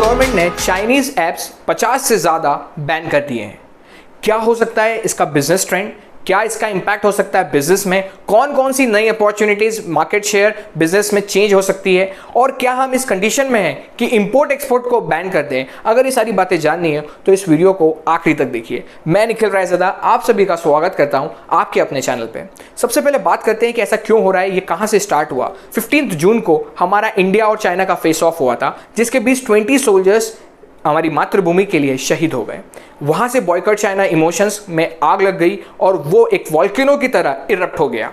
Government ने Chinese apps 50 से ज़्यादा बैन कर दिए हैं। क्या हो सकता है इसका बिजनेस ट्रेंड, क्या इसका इंपैक्ट हो सकता है बिजनेस में, कौन कौन सी नई अपॉर्चुनिटीज मार्केट शेयर बिजनेस में चेंज हो सकती है, और क्या हम इस कंडीशन में हैं कि इंपोर्ट एक्सपोर्ट को बैन कर दें। अगर ये सारी बातें जाननी है तो इस वीडियो को आखिरी तक देखिए। मैं निखिल रायज़ादा आप सभी का स्वागत करता हूं आपके अपने चैनल पे। सबसे पहले बात करते हैं कि ऐसा क्यों हो रहा है, ये कहां से स्टार्ट हुआ। 15 जून को हमारा इंडिया और चाइना का फेस ऑफ हुआ था, जिसके बीच 20 सोल्जर्स हमारी मातृभूमि के लिए शहीद हो गए। वहां से बॉयकॉट चाइना इमोशंस में आग लग गई और वो एक वॉल्केनो की तरह इरप्ट हो गया,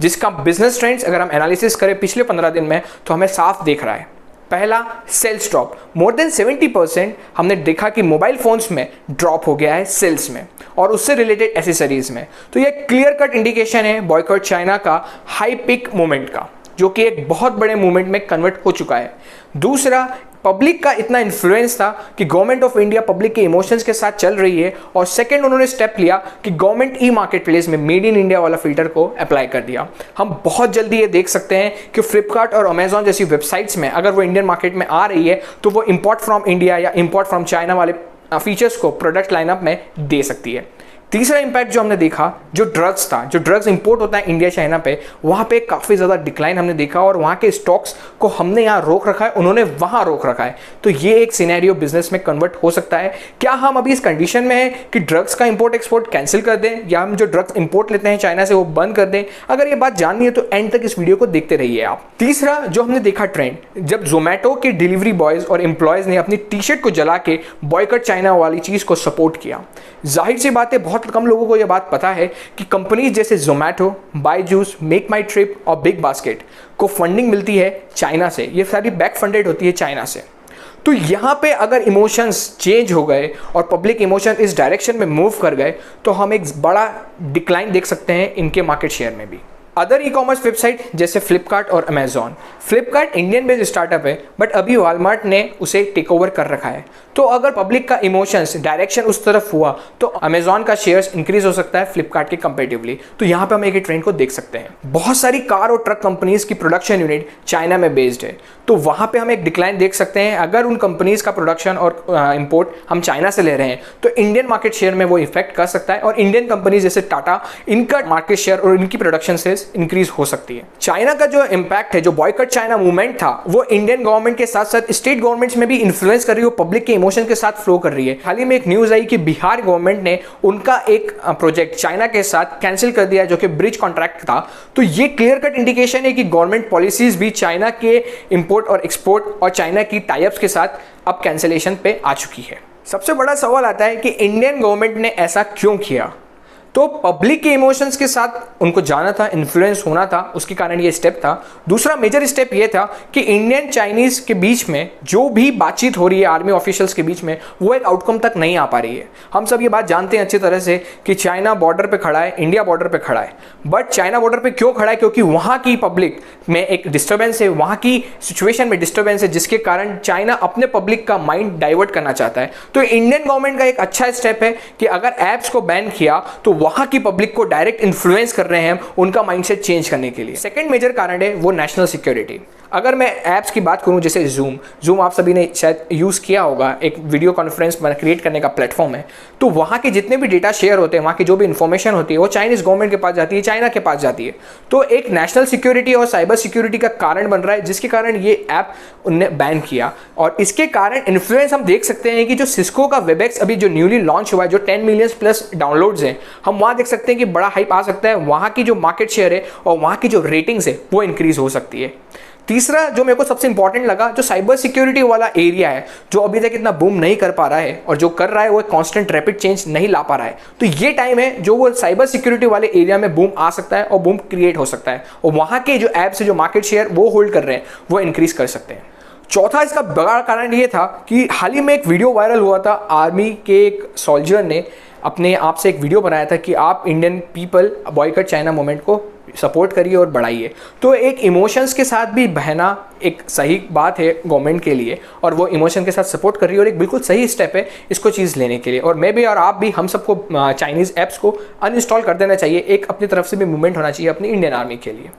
जिसका बिजनेस ट्रेंड्स अगर हम एनालिसिस करें पिछले 15 दिन में तो हमें साफ दिख रहा है। पहला, सेल्स ड्रॉप। मोर देन 70% हमने देखा कि मोबाइल फोन्स में ड्रॉप हो गया है सेल्स में और उससे रिलेटेड एसेसरीज में। तो ये क्लियर कट इंडिकेशन है बॉयकॉट चाइना का हाई पिक मूवमेंट का, जो कि एक बहुत बड़े मूवमेंट में कन्वर्ट हो चुका है। दूसरा, पब्लिक का इतना इन्फ्लुएंस था कि गवर्नमेंट ऑफ इंडिया पब्लिक के इमोशंस के साथ चल रही है। और सेकंड, उन्होंने स्टेप लिया कि गवर्नमेंट ई मार्केट प्लेस में मेड इन इंडिया वाला फिल्टर को अप्लाई कर दिया। हम बहुत जल्दी ये देख सकते हैं कि फ्लिपकार्ट और अमेजॉन जैसी वेबसाइट्स में अगर वो इंडियन मार्केट में आ रही है तो वो इंपोर्ट फ्रॉम इंडिया या इंपोर्ट फ्रॉम चाइना वाले फीचर्स को प्रोडक्ट लाइनअप में दे सकती है। तीसरा इंपैक्ट जो हमने देखा, जो ड्रग्स था, जो ड्रग्स इंपोर्ट होता है इंडिया चाइना पे, वहाँ पे काफ़ी ज़्यादा डिक्लाइन हमने देखा और वहाँ के स्टॉक्स को हमने यहाँ रोक रखा है, उन्होंने वहाँ रोक रखा है। तो ये एक सिनेरियो बिजनेस में कन्वर्ट हो सकता है। क्या हम अभी इस कंडीशन में हैं कि ड्रग्स का इंपोर्ट एक्सपोर्ट कैंसिल कर दें या हम जो ड्रग्स इंपोर्ट लेते हैं चाइना से वो बंद कर दें? अगर ये बात जाननी है तो एंड तक इस वीडियो को देखते रहिए आप। तीसरा जो हमने देखा ट्रेंड, जब जोमेटो के डिलीवरी बॉयज़ और एम्प्लॉयज़ ने अपनी टी शर्ट को जला के बॉयकॉट चाइना वाली चीज़ को सपोर्ट किया। जाहिर सी बात है बहुत कम लोगों को यह बात पता है कि कंपनीज जैसे जोमेटो, बायजूस, मेक माई ट्रिप और बिग बास्केट को फंडिंग मिलती है चाइना से। ये सारी बैक फंडेड होती है चाइना से। तो यहाँ पे अगर इमोशंस चेंज हो गए और पब्लिक इमोशन इस डायरेक्शन में मूव कर गए तो हम एक बड़ा डिक्लाइन देख सकते हैं इनके मार्केट शेयर में भी। अदर ई कॉमर्स वेबसाइट जैसे फ्लिपकार्ट और Amazon, Flipkart Indian based startup है बट अभी वॉलमार्ट ने उसे टेक ओवर कर रखा है। तो अगर पब्लिक का इमोशंस डायरेक्शन उस तरफ हुआ तो अमेजॉन का शेयर्स इंक्रीज हो सकता है फ्लिपकार्ट के कंपेरेटिवली। तो यहाँ पे हम एक ट्रेंड को देख सकते हैं। बहुत सारी कार और ट्रक कंपनीज की प्रोडक्शन यूनिट चाइना में बेस्ड है, तो वहाँ पे हम एक डिक्लाइन देख सकते हैं। अगर उन कंपनीज का प्रोडक्शन और इंपोर्ट हम चाइना से ले रहे हैं तो इंडियन मार्केट शेयर में वो इफेक्ट कर सकता है और इंडियन कंपनीज जैसे टाटा, इनका मार्केट शेयर और इनकी प्रोडक्शन से इंक्रीज हो सकती है। चाइना का जो इंपैक्ट है, जो बॉयकॉट चाइना मूवमेंट था, वो इंडियन गवर्नमेंट के साथ साथ स्टेट गवर्नमेंट्स में भी इन्फ्लुएंस कर रही है, पब्लिक के इमोशन के साथ फ्लो कर रही है। हाल ही में एक न्यूज आई कि बिहार गवर्नमेंट ने उनका एक प्रोजेक्ट चाइना के साथ कैंसिल कर दिया जो कि ब्रिज कॉन्ट्रैक्ट था। तो ये क्लियर कट इंडिकेशन है कि गवर्नमेंट पॉलिसीज भी चाइना के इंपोर्ट और एक्सपोर्ट और चाइना की टाइप्स के साथ अब कैंसिलेशन पे आ चुकी है। सबसे बड़ा सवाल आता है कि इंडियन गवर्नमेंट ने ऐसा क्यों किया। तो पब्लिक के इमोशंस के साथ उनको जाना था, इन्फ्लुएंस होना था, उसके कारण ये स्टेप था। दूसरा मेजर स्टेप ये था कि इंडियन चाइनीज के बीच में जो भी बातचीत हो रही है आर्मी ऑफिशियल्स के बीच में, वो एक आउटकम तक नहीं आ पा रही है। हम सब ये बात जानते हैं अच्छी तरह से कि चाइना बॉर्डर पे खड़ा है, इंडिया बॉर्डर पे खड़ा है। बट चाइना बॉर्डर पे क्यों खड़ा है? क्योंकि वहाँ की पब्लिक में एक डिस्टर्बेंस है, वहाँ की सिचुएशन में डिस्टर्बेंस है, जिसके कारण चाइना अपने पब्लिक का माइंड डाइवर्ट करना चाहता है। तो इंडियन गवर्नमेंट का एक अच्छा स्टेप है कि अगर ऐप्स को बैन किया तो वहाँ की पब्लिक को डायरेक्ट इन्फ्लुएंस कर रहे हैं उनका माइंडसेट चेंज करने के लिए। सेकंड मेजर कारण है वो नेशनल सिक्योरिटी। अगर मैं ऐप्स की बात करूं जैसे जूम आप सभी ने शायद यूज़ किया होगा, एक वीडियो कॉन्फ्रेंस क्रिएट करने का प्लेटफॉर्म है। तो वहाँ के जितने भी डेटा शेयर होते हैं, वहाँ की जो भी इंफॉर्मेशन होती है वो चाइनीज गवर्नमेंट के पास जाती है, चाइना के पास जाती है। तो एक नेशनल सिक्योरिटी और साइबर सिक्योरिटी का कारण बन रहा है, जिसके कारण ये ऐप उनने बैन किया। और इसके कारण इन्फ्लुएंस हम देख सकते हैं कि जो सिस्को का वेबएक्स अभी जो न्यूली लॉन्च हुआ है, जो 10 मिलियन प्लस डाउनलोड्स हैं, हम वहाँ देख सकते हैं कि बड़ा हाइप आ सकता है। वहाँ की जो मार्केट शेयर है और वहाँ की जो रेटिंग्स है वो इंक्रीज हो सकती है। तीसरा जो मेरे को सबसे इंपॉर्टेंट लगा, जो साइबर सिक्योरिटी वाला एरिया है, जो अभी तक इतना बूम नहीं कर पा रहा है और जो कर रहा है वो कांस्टेंट रैपिड चेंज नहीं ला पा रहा है। तो ये टाइम है जो वो साइबर सिक्योरिटी वाले एरिया में बूम आ सकता है और बूम क्रिएट हो सकता है और वहाँ के जो ऐप्स है, जो मार्केट शेयर वो होल्ड कर रहे हैं, वो इंक्रीज कर सकते हैं। चौथा इसका बड़ा कारण ये था कि हाल ही में एक वीडियो वायरल हुआ था। आर्मी के एक सोल्जर ने अपने आप से एक वीडियो बनाया था कि आप Indian people boycott China movement को सपोर्ट करिए और बढ़ाइए। तो एक इमोशंस के साथ भी बहना एक सही बात है गवर्नमेंट के लिए, और वो इमोशन के साथ सपोर्ट कर रही है और एक बिल्कुल सही स्टेप है इसको चीज़ लेने के लिए। और मैं भी और आप भी, हम सबको चाइनीज़ ऐप्स को अनइंस्टॉल कर देना चाहिए। एक अपनी तरफ से भी मूवमेंट होना चाहिए अपनी इंडियन आर्मी के लिए।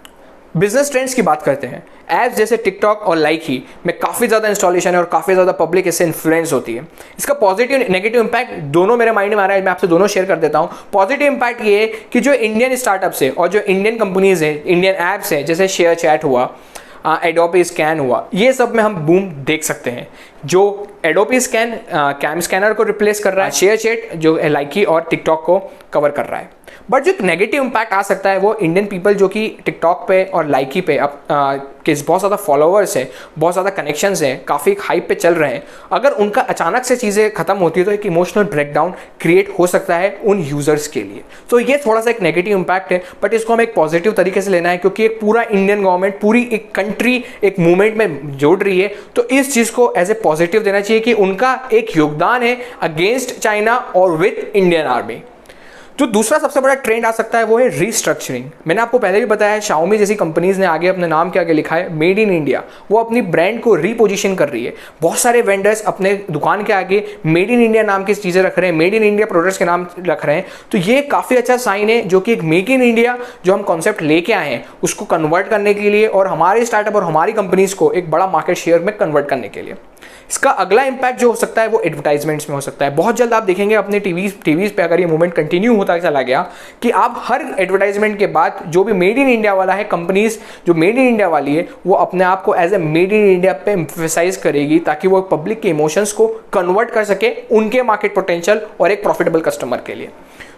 बिजनेस ट्रेंड्स की बात करते हैं, ऐप्स जैसे टिकटॉक और लाइकी में काफ़ी ज़्यादा इंस्टॉलेशन है और काफ़ी ज़्यादा पब्लिक इससे इन्फ्लुएंस होती है। इसका पॉजिटिव नेगेटिव इंपैक्ट दोनों मेरे माइंड में आ रहा है, मैं आपसे दोनों शेयर कर देता हूँ। पॉजिटिव इंपैक्ट ये है कि जो इंडियन स्टार्टअप्स है और जो इंडियन कंपनीज है, इंडियन ऐप्स है, जैसे शेयर चैट हुआ, एडोबी स्कैन हुआ, ये सब में हम बूम देख सकते हैं। जो एडोबी स्कैन कैम स्कैनर को रिप्लेस कर रहा है, शेयर चैट जो लाइकी और टिकटॉक को कवर कर रहा है। बट जो नेगेटिव इंपैक्ट आ सकता है वो इंडियन पीपल जो कि टिकटॉक पे और लाइकी पे अब के बहुत ज़्यादा फॉलोअर्स है, बहुत ज़्यादा कनेक्शंस हैं, काफ़ी हाइप पे चल रहे हैं, अगर उनका अचानक से चीज़ें खत्म होती है तो एक इमोशनल ब्रेकडाउन क्रिएट हो सकता है उन यूज़र्स के लिए। तो ये थोड़ा सा एक नेगेटिव इंपैक्ट है, बट इसको हमें एक पॉजिटिव तरीके से लेना है क्योंकि एक पूरा इंडियन गवर्नमेंट पूरी एक कंट्री एक मूवमेंट में जोड़ रही है, तो इस चीज़ को एज ए पॉजिटिव देना चाहिए कि उनका एक योगदान है अगेंस्ट चाइना और विद इंडियन आर्मी। जो दूसरा सबसे बड़ा ट्रेंड आ सकता है वो है रीस्ट्रक्चरिंग। मैंने आपको पहले भी बताया है, Xiaomi जैसी कंपनीज ने आगे अपने नाम के आगे लिखा है मेड इन इंडिया। वो अपनी ब्रांड को रीपोजिशन कर रही है। बहुत सारे वेंडर्स अपने दुकान के आगे मेड इन इंडिया नाम की चीज़ें रख रहे हैं, मेड इन इंडिया प्रोडक्ट्स के नाम रख रहे हैं। तो ये काफ़ी अच्छा साइन है जो कि एक मेक इन इंडिया जो हम कॉन्सेप्ट लेके आए हैं उसको कन्वर्ट करने के लिए और हमारे स्टार्टअप और हमारी कंपनीज को एक बड़ा मार्केट शेयर में कन्वर्ट करने के लिए। इसका अगला इंपैक्ट जो हो सकता है वो एडवर्टाइजमेंट्स में हो सकता है। बहुत जल्द आप देखेंगे अपने टीवीज पे अगर ये मूवमेंट कंटिन्यू होता चला गया कि आप हर एडवर्टाइजमेंट के बाद जो भी मेड इन इंडिया वाला है, कंपनीज जो मेड इन इंडिया वाली है वो अपने आप को as a made in India पे एम्फेसाइज करेगी ताकि वो पब्लिक के इमोशंस को कन्वर्ट कर सके उनके मार्केट पोटेंशियल और एक प्रॉफिटेबल कस्टमर के लिए।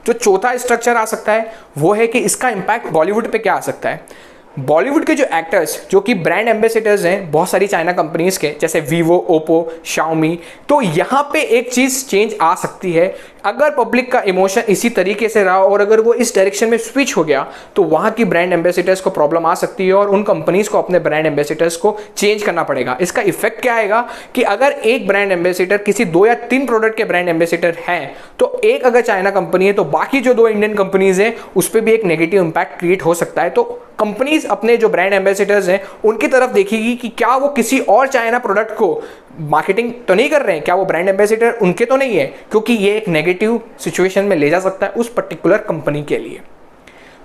जो चौथा स्ट्रक्चर आ सकता है वो है कि इसका इंपैक्ट बॉलीवुड पे क्या आ सकता है। बॉलीवुड के जो एक्टर्स जो कि ब्रांड एम्बेसडर्स हैं बहुत सारी चाइना कंपनीज के, जैसे वीवो, ओप्पो, Xiaomi, तो यहाँ पे एक चीज़ चेंज आ सकती है। अगर पब्लिक का इमोशन इसी तरीके से रहा और अगर वो इस डायरेक्शन में स्विच हो गया तो वहाँ की ब्रांड एम्बेसडर्स को प्रॉब्लम आ सकती है और उन कंपनीज को अपने ब्रांड एम्बेसडर्स को चेंज करना पड़ेगा। इसका इफेक्ट क्या आएगा कि अगर एक ब्रांड एम्बेसडर किसी 2 या 3 प्रोडक्ट के ब्रांड एम्बेसडर हैं तो एक अगर चाइना कंपनी है तो बाकी जो 2 इंडियन कंपनीज हैं उस पर भी एक नेगेटिव इंपैक्ट क्रिएट हो सकता है। तो कंपनीज अपने जो ब्रांड एम्बेसडर्स हैं उनकी तरफ देखेगी कि क्या वो किसी और चाइना प्रोडक्ट को मार्केटिंग तो नहीं कर रहे हैं, क्या वो ब्रांड एम्बेसडर उनके तो नहीं है, क्योंकि ये एक नेगेटिव सिचुएशन में ले जा सकता है उस पर्टिकुलर कंपनी के लिए।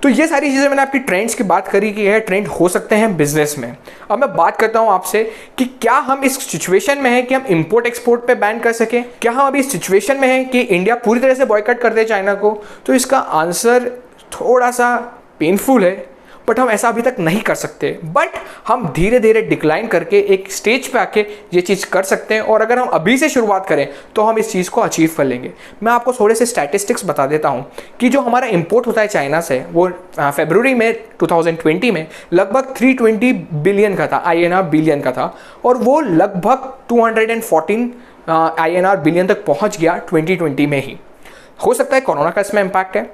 तो ये सारी चीज़ें मैंने आपकी ट्रेंड्स की बात करी कि यह ट्रेंड हो सकते हैं बिजनेस में। अब मैं बात करता हूं आपसे कि क्या हम इस सिचुएशन में हैं कि हम इंपोर्ट एक्सपोर्ट पे बैन कर सकें, क्या हम अभी इस सिचुएशन में हैं कि इंडिया पूरी तरह से बॉयकॉट कर दे चाइना को। तो इसका आंसर थोड़ा सा पेनफुल है, बट हम ऐसा अभी तक नहीं कर सकते। बट हम धीरे धीरे डिक्लाइन करके एक स्टेज पे आके ये चीज़ कर सकते हैं और अगर हम अभी से शुरुआत करें तो हम इस चीज़ को अचीव कर लेंगे। मैं आपको थोड़े से स्टैटिस्टिक्स बता देता हूँ कि जो हमारा इंपोर्ट होता है चाइना से वो फरवरी में 2020 में लगभग 320 बिलियन का था, INR बिलियन का था, और वो लगभग 214 INR बिलियन तक पहुँच गया 2020 में ही। हो सकता है कोरोना का इसमें इम्पैक्ट है,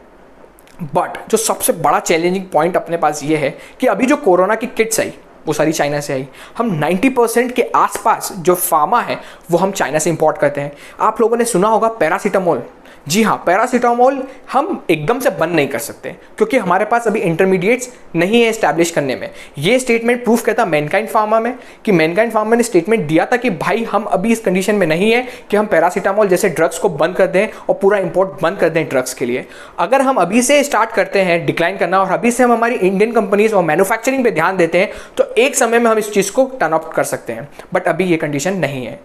बट जो सबसे बड़ा चैलेंजिंग पॉइंट अपने पास ये है कि अभी जो कोरोना की किट्स आई वो सारी चाइना से आई। हम 90% के आसपास जो फार्मा है वो हम चाइना से इंपोर्ट करते हैं। आप लोगों ने सुना होगा पैरासीटामोल। जी हाँ, पैरासीटामोल हम एकदम से बंद नहीं कर सकते क्योंकि हमारे पास अभी इंटरमीडिएट्स नहीं है इस्टेब्लिश करने में। ये स्टेटमेंट प्रूफ कहता मैनकाइंड फार्मा में कि मैनकाइंड फार्मा ने स्टेटमेंट दिया था कि भाई हम अभी इस कंडीशन में नहीं है कि हम पैरासीटामोल जैसे ड्रग्स को बंद कर दें और पूरा इंपोर्ट बंद कर दें ड्रग्स के लिए। अगर हम अभी से स्टार्ट करते हैं डिक्लाइन करना और अभी से हम हमारी इंडियन कंपनीज और मैन्युफैक्चरिंग पे ध्यान देते हैं तो एक समय में हम इस चीज़ को टर्न अप कर सकते हैं, बट अभी ये कंडीशन नहीं है।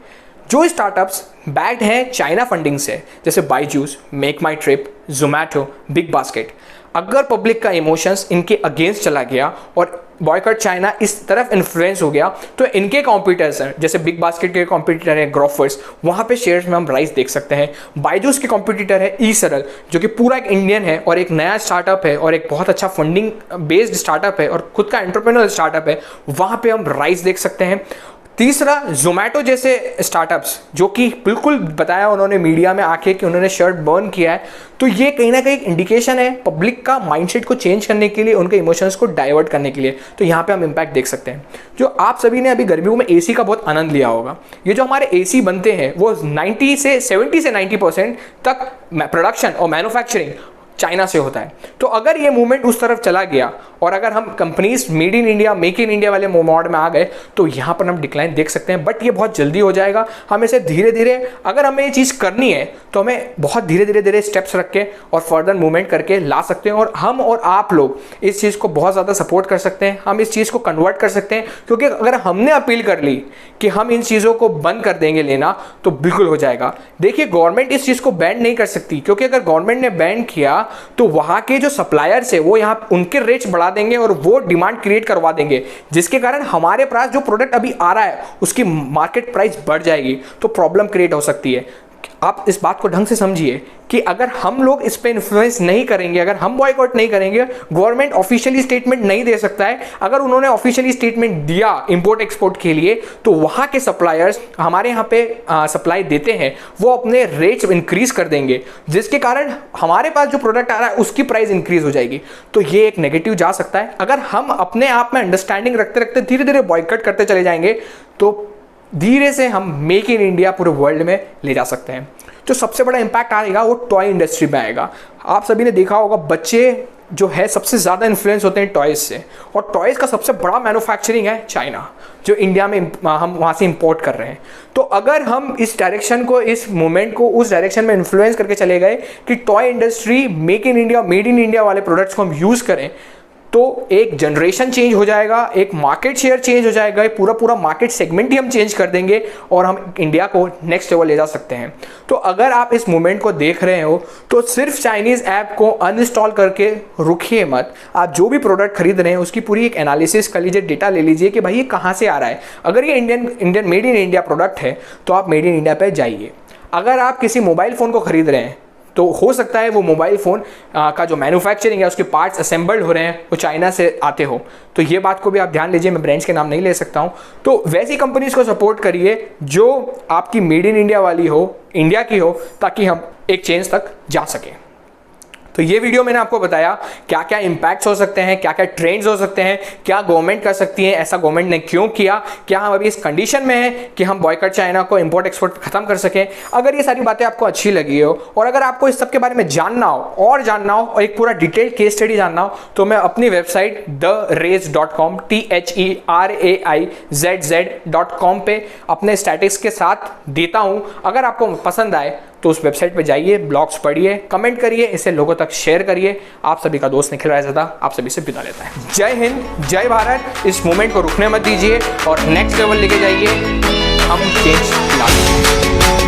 जो स्टार्टअप्स बैक्ड हैं चाइना फंडिंग से, जैसे बायजूस, मेक माई ट्रिप, जोमैटो, बिग बास्केट, अगर पब्लिक का इमोशंस इनके अगेंस्ट चला गया और बॉयकॉट चाइना इस तरफ इन्फ्लुएंस हो गया तो इनके कॉम्पिटिटर्स हैं, जैसे बिग बास्केट के कॉम्पिटिटर है ग्रोफर्स, वहाँ पे शेयर्स में हम राइज देख सकते हैं। बायजूस के कॉम्पिटिटर है ई-सरल जो कि पूरा एक इंडियन है और एक नया स्टार्टअप है और एक बहुत अच्छा फंडिंग बेस्ड स्टार्टअप है और खुद का एंटरप्रेन्योर स्टार्टअप है, वहाँ पे हम राइज देख सकते हैं। तीसरा, जोमैटो जैसे स्टार्टअप्स जो कि बिल्कुल बताया उन्होंने मीडिया में आके कि उन्होंने शर्ट बर्न किया है, तो ये कहीं ना कहीं इंडिकेशन है पब्लिक का माइंडसेट को चेंज करने के लिए, उनके इमोशंस को डाइवर्ट करने के लिए। तो यहाँ पे हम इम्पैक्ट देख सकते हैं। जो आप सभी ने अभी गर्मियों में AC का बहुत आनंद लिया होगा, ये जो हमारे AC बनते हैं वो 70 से 90% तक प्रोडक्शन और मैन्युफैक्चरिंग चाइना से होता है। तो अगर ये मूवमेंट उस तरफ चला गया और अगर हम companies made in India, make in India वाले मोड में आ गए तो यहाँ पर हम डिक्लाइन देख सकते हैं। बट ये बहुत जल्दी हो जाएगा। हम इसे धीरे धीरे, अगर हमें ये चीज़ करनी है तो हमें बहुत धीरे धीरे स्टेप्स रख के और फर्दर मूवमेंट करके ला सकते हैं। और हम और आप लोग इस चीज़ को बहुत ज़्यादा सपोर्ट कर सकते हैं। हम इस चीज़ को कन्वर्ट कर सकते हैं, क्योंकि अगर हमने अपील कर ली कि हम इन चीज़ों को बंद कर देंगे लेना, तो बिल्कुल हो जाएगा। देखिए, गवर्नमेंट इस चीज़ को बैन नहीं कर सकती, क्योंकि अगर गवर्नमेंट ने बैन किया तो वहाँ के जो सप्लायर्स है वो यहाँ उनके रेट्स बढ़ा देंगे और वो डिमांड क्रिएट करवा देंगे, जिसके कारण हमारे पास जो प्रोडक्ट अभी आ रहा है उसकी मार्केट प्राइस बढ़ जाएगी। तो प्रॉब्लम क्रिएट हो सकती है। आप इस बात को ढंग से समझिए कि अगर हम लोग इस पे इन्फ्लुएंस नहीं करेंगे, अगर हम बॉयकॉट नहीं करेंगे, गवर्नमेंट ऑफिशियली स्टेटमेंट नहीं दे सकता है। अगर उन्होंने ऑफिशियली स्टेटमेंट दिया इंपोर्ट एक्सपोर्ट के लिए, तो वहाँ के सप्लायर्स हमारे यहाँ पे सप्लाई देते हैं, वो अपने रेट्स इंक्रीज कर देंगे, जिसके कारण हमारे पास जो प्रोडक्ट आ रहा है उसकी प्राइस इंक्रीज हो जाएगी। तो ये एक नेगेटिव जा सकता है। अगर हम अपने आप में अंडरस्टैंडिंग रखते रखते धीरे धीरे बॉयकॉट करते चले जाएंगे तो धीरे से हम मेक इन इंडिया पूरे वर्ल्ड में ले जा सकते हैं। जो सबसे बड़ा इंपैक्ट आएगा वो टॉय इंडस्ट्री में आएगा। आप सभी ने देखा होगा, बच्चे जो है सबसे ज़्यादा इन्फ्लुएंस होते हैं टॉयज़ से, और टॉयज़ का सबसे बड़ा मैन्युफैक्चरिंग है चाइना, जो इंडिया में हम वहाँ से इंपोर्ट कर रहे हैं। तो अगर हम इस डायरेक्शन को, इस मूवमेंट को उस डायरेक्शन में इन्फ्लुएंस करके चले गए कि toy industry, make in India, made in India वाले प्रोडक्ट्स को हम यूज़ करें, तो एक जनरेशन चेंज हो जाएगा, एक मार्केट शेयर चेंज हो जाएगा, पूरा मार्केट सेगमेंट ही हम चेंज कर देंगे और हम इंडिया को नेक्स्ट लेवल ले जा सकते हैं। तो अगर आप इस मूवमेंट को देख रहे हो तो सिर्फ चाइनीज़ ऐप को अनइंस्टॉल करके रुकिए मत। आप जो भी प्रोडक्ट खरीद रहे हैं उसकी पूरी एक एनालिसिस कर लीजिए, डेटा ले लीजिए कि भाई ये कहाँ से आ रहा है। अगर ये Indian made in India product है तो आप मेड इन इंडिया पर जाइए। अगर आप किसी मोबाइल फ़ोन को खरीद रहे हैं तो हो सकता है वो मोबाइल फ़ोन का जो मैन्युफैक्चरिंग है, उसके पार्ट्स असेंबल्ड हो रहे हैं, वो चाइना से आते हो। तो ये बात को भी आप ध्यान लीजिए। मैं ब्रांड्स के नाम नहीं ले सकता हूँ। तो वैसी कंपनीज़ को सपोर्ट करिए जो आपकी मेड इन इंडिया वाली हो, इंडिया की हो, ताकि हम एक चेंज तक जा सकें। तो ये वीडियो मैंने आपको बताया क्या क्या इम्पैक्ट्स हो सकते हैं, क्या क्या ट्रेंड्स हो सकते हैं, क्या गवर्नमेंट कर सकती है, ऐसा गवर्नमेंट ने क्यों किया, क्या हम अभी इस कंडीशन में हैं कि हम बॉयकॉट चाइना को इंपोर्ट एक्सपोर्ट खत्म कर सकें। अगर ये सारी बातें आपको अच्छी लगी हो और अगर आपको इस सब के बारे में जानना हो और एक पूरा डिटेल्ड केस स्टडी जानना हो, तो मैं अपनी वेबसाइट theRaiz.com THERAIZZ.com पे अपने स्टैटिक्स के साथ देता हूँ। अगर आपको पसंद आए तो उस वेबसाइट पे जाइए, ब्लॉग्स पढ़िए, कमेंट करिए, इसे लोगों तक शेयर करिए। आप सभी का दोस्त निखिल रायज़ादा आप सभी से विदा लेता है। जय हिंद, जय भारत। इस मूवमेंट को रुकने मत दीजिए और नेक्स्ट लेवल लेके जाइए। हम चेंज लाएंगे।